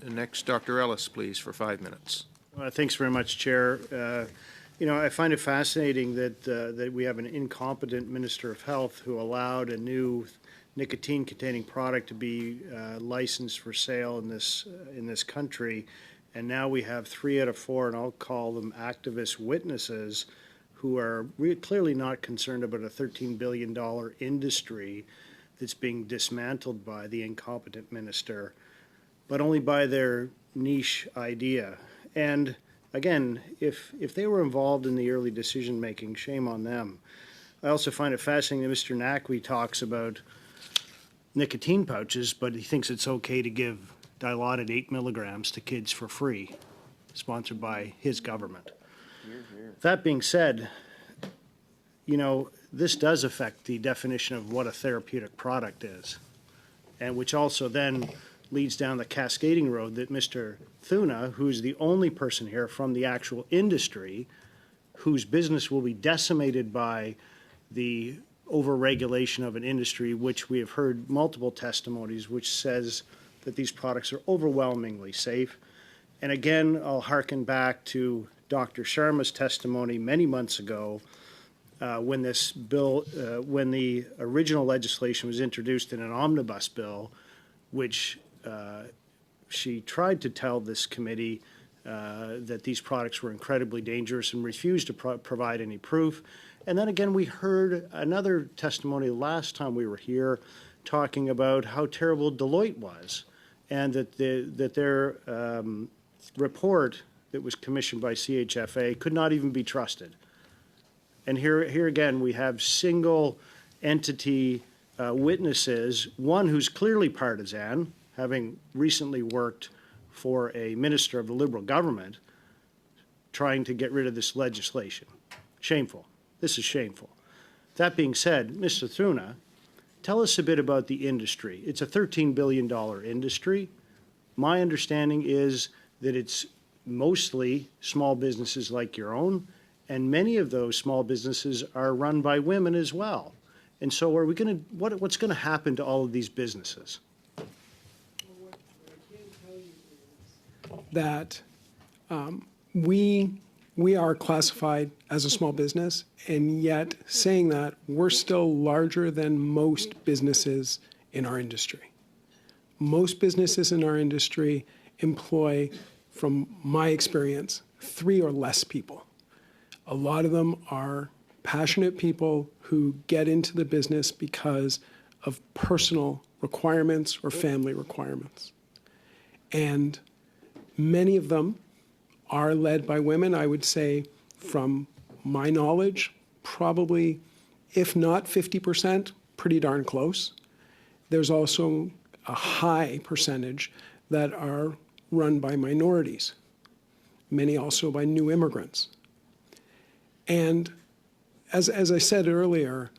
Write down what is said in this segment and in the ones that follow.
Next, Dr. Ellis, please, for 5 minutes. Thanks very much, Chair. I find it fascinating that we have an incompetent Minister of Health who allowed a new nicotine-containing product to be licensed for sale in this country, and now we have 3 out of 4, and I'll call them activist witnesses, who are clearly not concerned about a $13 billion industry that's being dismantled by the incompetent minister, but only by their niche idea. And again, if they were involved in the early decision-making, shame on them. I also find it fascinating that Mr. Naqvi talks about nicotine pouches, but he thinks it's okay to give Dilaudid 8 milligrams to kids for free, sponsored by his government. That being said, this does affect the definition of what a therapeutic product is, and which also then leads down the cascading road that Mr. Thuna, who's the only person here from the actual industry, whose business will be decimated by the overregulation of an industry, which we have heard multiple testimonies, which says that these products are overwhelmingly safe. And again, I'll hearken back to Dr. Sharma's testimony many months ago when this bill, when the original legislation was introduced in an omnibus bill, which she tried to tell this committee that these products were incredibly dangerous and refused to provide any proof. And then again, we heard another testimony last time we were here talking about how terrible Deloitte was, and that their report that was commissioned by CHFA could not even be trusted. And here again, we have single entity witnesses, one who's clearly partisan, having recently worked for a minister of the Liberal government, trying to get rid of this legislation. Shameful. This is shameful. That being said, Mr. Thuna, tell us a bit about the industry. It's a $13 billion industry. My understanding is that it's mostly small businesses like your own, and many of those small businesses are run by women as well. And so are we going to, what's going to happen to all of these businesses? Well, what I can tell you is that we are classified as a small business, and yet saying that, we're still larger than most businesses in our industry. Most businesses in our industry employ, from my experience, 3 or less people. A lot of them are passionate people who get into the business because of personal requirements or family requirements. And many of them are led by women. I would say, from my knowledge, probably, if not 50%, pretty darn close. There's also a high percentage that are run by minorities, many also by new immigrants. And as I said earlier,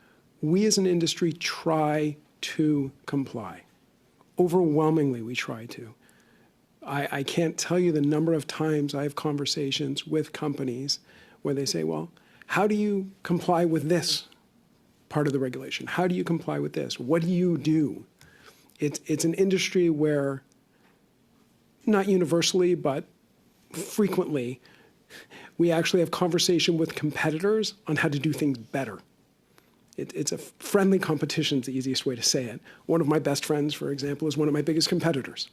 we as an industry try to comply. Overwhelmingly, we try to. I can't tell you the number of times I have conversations with companies where they say, well, how do you comply with this part of the regulation? How do you comply with this? What do you do? It's an industry where, not universally, but frequently, we actually have conversation with competitors on how to do things better. It's a friendly competition is the easiest way to say it. One of my best friends, for example, is one of my biggest competitors.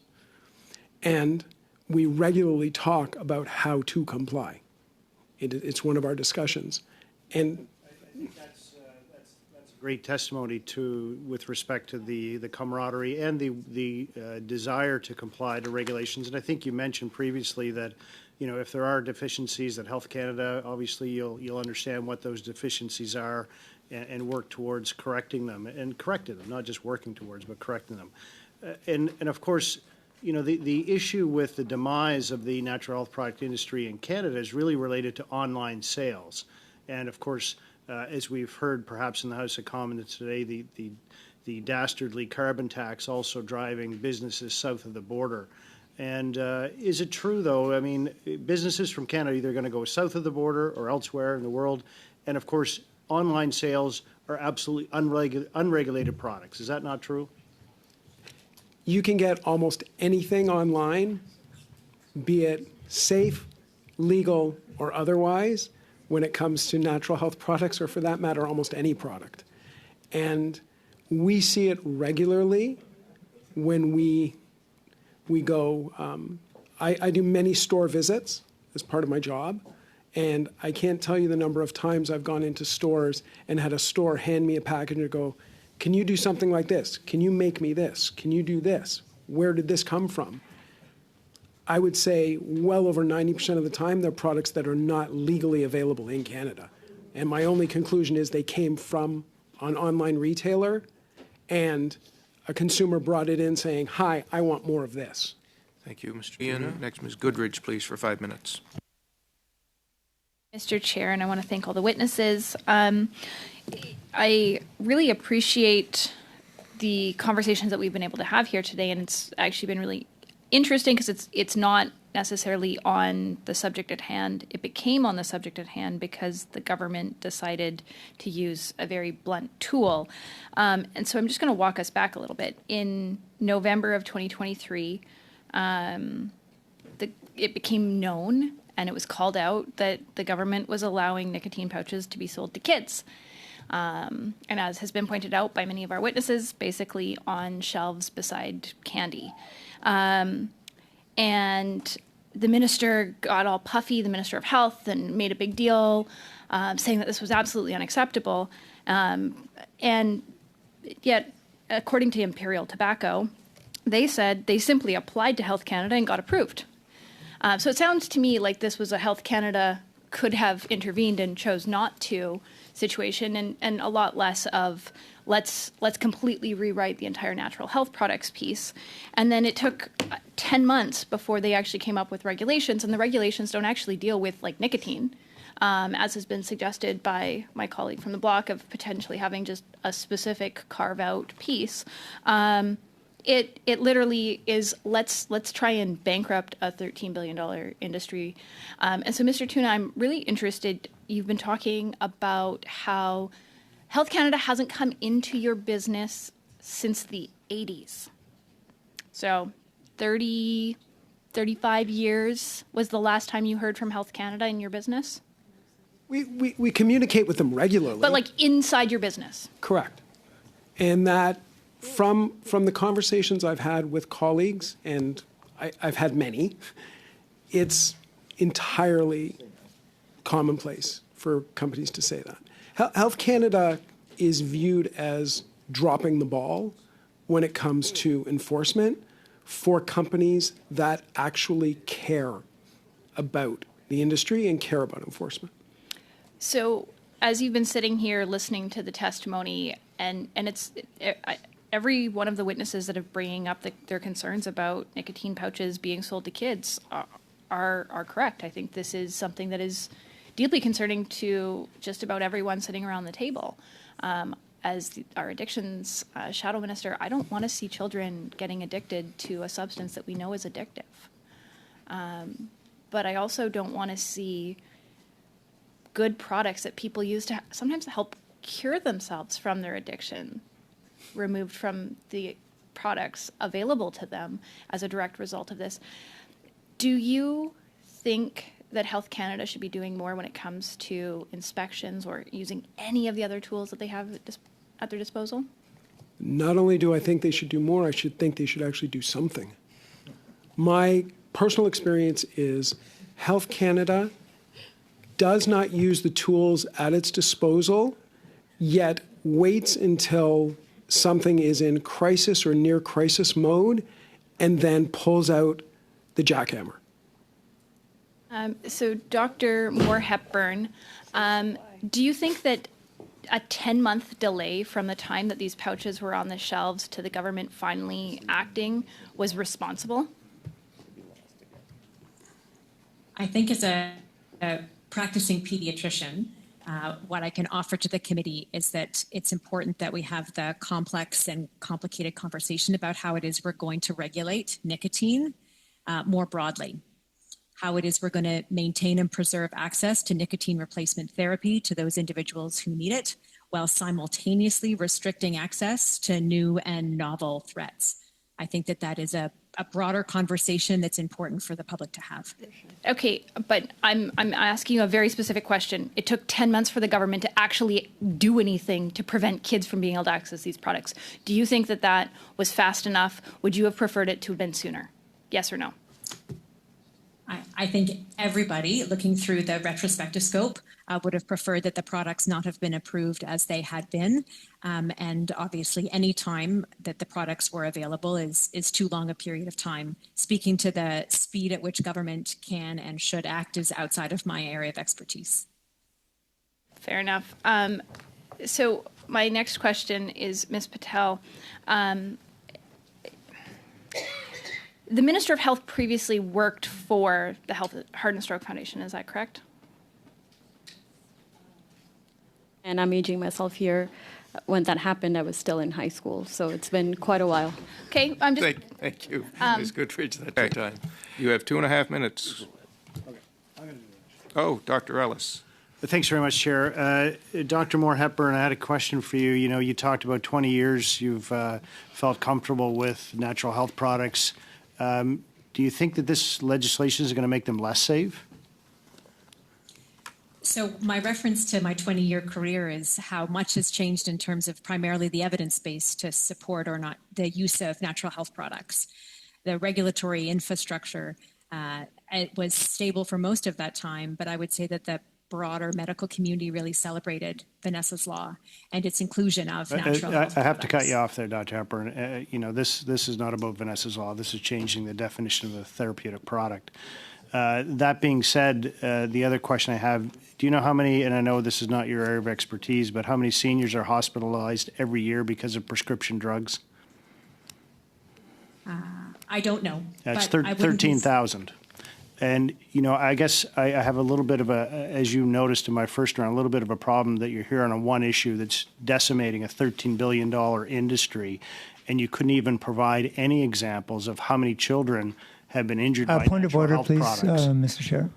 And we regularly talk about how to comply. It's one of our discussions. And I think that's a great testimony with respect to the camaraderie and the desire to comply to regulations. And I think you mentioned previously that, if there are deficiencies at Health Canada, obviously you'll understand what those deficiencies are and work towards correcting them, not just working towards, but correcting them. And of course, the issue with the demise of the natural health product industry in Canada is really related to online sales. And of course, as we've heard perhaps in the House of Commons today, the dastardly carbon tax also driving businesses south of the border. And is it true, though? I mean, businesses from Canada are either going to go south of the border or elsewhere in the world. And of course, online sales are absolutely unregulated products. Is that not true? you can get almost anything online be it safe, legal, or otherwise, when it comes to natural health products, or for that matter, almost any product. And we see it regularly when we go. I do many store visits as part of my job, and I can't tell you the number of times I've gone into stores and had a store hand me a package and go, "Can you do something like this? Can you make me this? Can you do this? Where did this come from?" I would say well over 90% of the time, they're products that are not legally available in Canada. And my only conclusion is they came from an online retailer, and a consumer brought it in saying, "Hi, I want more of this." Thank you, Mr. Ian. Next, Ms. Goodridge, please, for 5 minutes. Mr. Chair, and I want to thank all the witnesses. I really appreciate the conversations that we've been able to have here today, and it's actually been really interesting because it's not necessarily on the subject at hand. It became on the subject at hand because the government decided to use a very blunt tool. And so I'm just going to walk us back a little bit. In November of 2023, it became known and it was called out that the government was allowing nicotine pouches to be sold to kids. And as has been pointed out by many of our witnesses, basically on shelves beside candy. And the minister got all puffy, the Minister of Health, and made a big deal, saying that this was absolutely unacceptable. And yet, according to Imperial Tobacco, they said they simply applied to Health Canada and got approved. So it sounds to me like this was a Health Canada could have intervened and chose not to situation, and a lot less of let's completely rewrite the entire natural health products piece. And then it took 10 months before they actually came up with regulations, and the regulations don't actually deal with like nicotine, as has been suggested by my colleague from the block of potentially having just a specific carve out piece. It literally is let's try and bankrupt a $13 billion industry. And so, Mr. Tuna, I'm really interested. You've been talking about how Health Canada hasn't come into your business since the 80s. So 30, 35 years was the last time you heard from Health Canada in your business? We communicate with them regularly. But like inside your business? Correct. And that from the conversations I've had with colleagues, and I've had many, it's entirely commonplace for companies to say that. Health Canada is viewed as dropping the ball when it comes to enforcement for companies that actually care about the industry and care about enforcement. So as you've been sitting here listening to the testimony, and it's every one of the witnesses that are bringing up their concerns about nicotine pouches being sold to kids are correct. I think this is something that is deeply concerning to just about everyone sitting around the table. As our addictions shadow minister, I don't want to see children getting addicted to a substance that we know is addictive. But I also don't want to see good products that people use to sometimes help cure themselves from their addiction removed from the products available to them as a direct result of this. Do you think that Health Canada should be doing more when it comes to inspections or using any of the other tools that they have at their disposal? Not only do I think they should do more, I should think they should actually do something. My personal experience is Health Canada does not use the tools at its disposal, yet waits until something is in crisis or near crisis mode and then pulls out the jackhammer. So Dr. Moore-Hepburn, do you think that a 10-month delay from the time that these pouches were on the shelves to the government finally acting was responsible? I think as a practicing pediatrician, what I can offer to the committee is that it's important that we have the complex and complicated conversation about how it is we're going to regulate nicotine more broadly, how it is we're going to maintain and preserve access to nicotine replacement therapy to those individuals who need it, while simultaneously restricting access to new and novel threats. I think that that is a a broader conversation that's important for the public to have. Okay, but I'm asking you a very specific question. It took 10 months for the government to actually do anything to prevent kids from being able to access these products. Do you think that that was fast enough? Would you have preferred it to have been sooner? Yes or no? I think everybody looking through the retrospective scope would have preferred that the products not have been approved as they had been. And obviously, any time that the products were available is too long a period of time. Speaking to the speed at which government can and should act is outside of my area of expertise. Fair enough. So my next question is, Ms. Patel. The Minister of Health previously worked for the Heart and Stroke Foundation. Is that correct? And I'm aging myself here. When that happened, I was still in high school, so it's been quite a while. Okay, I'm just. Thank you, Ms. Goodrich. That's your time. You have 2.5 minutes. Oh, Dr. Ellis. Thanks very much, Chair. Dr. Moore Hepburn, I had a question for you. You know, you talked about 20 years you've felt comfortable with natural health products. Do you think that this legislation is going to make them less safe? So my reference to my 20-year career is how much has changed in terms of primarily the evidence base to support or not the use of natural health products. The regulatory infrastructure it was stable for most of that time, but I would say that the broader medical community really celebrated Vanessa's Law and its inclusion of natural health I have to cut products. you off there, Dr. Hepburn. You know, this is not about Vanessa's Law. This is changing the definition of a therapeutic product. That being said, the other question I have, do you know how many, and I know this is not your area of expertise, but how many seniors are hospitalized every year because of prescription drugs? I don't know. That's but I wouldn't be- 13,000. And, you know, I guess I have a little bit of a, as you noticed in my first round, a little bit of a problem that you're here on a one issue that's decimating a $13 billion industry, and you couldn't even provide any examples of how many children have been injured by Point of natural order, health please, products. Mr. Chair.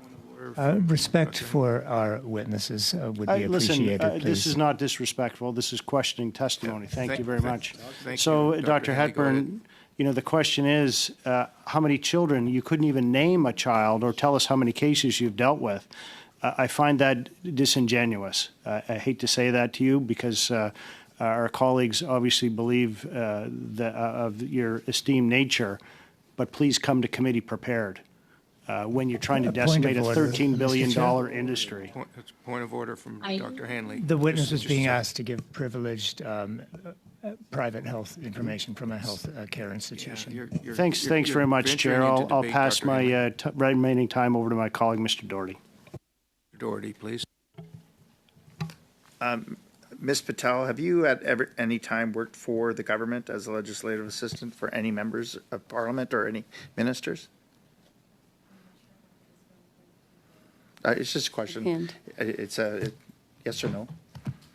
Respect for our witnesses would be Listen, appreciated, please. this is not disrespectful. This is questioning testimony. Thank you very much. Thank So, you. Dr. Hanley, go Hepburn, you know, the question is, how many children? You couldn't even name a child or tell us how many cases you've dealt with. I find that disingenuous. I hate to say that to you because our colleagues obviously believe of your esteemed nature, but please come to committee prepared when you're trying to decimate a order, $13 billion Mr. Chair. industry. Point of order from Dr. Hanley. The witness is Just being a second. asked to give privileged private health information from a health care institution. Thanks very much, Chair. I'll pass my remaining time over to my colleague, Mr. Doherty. Doherty, please. Ms. Patel, have you at any time worked for the government as a legislative assistant for any members of Parliament or any ministers? It's just a question. Hand. It's a yes or no.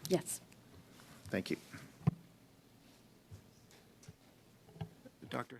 Yes. Thank you. Dr.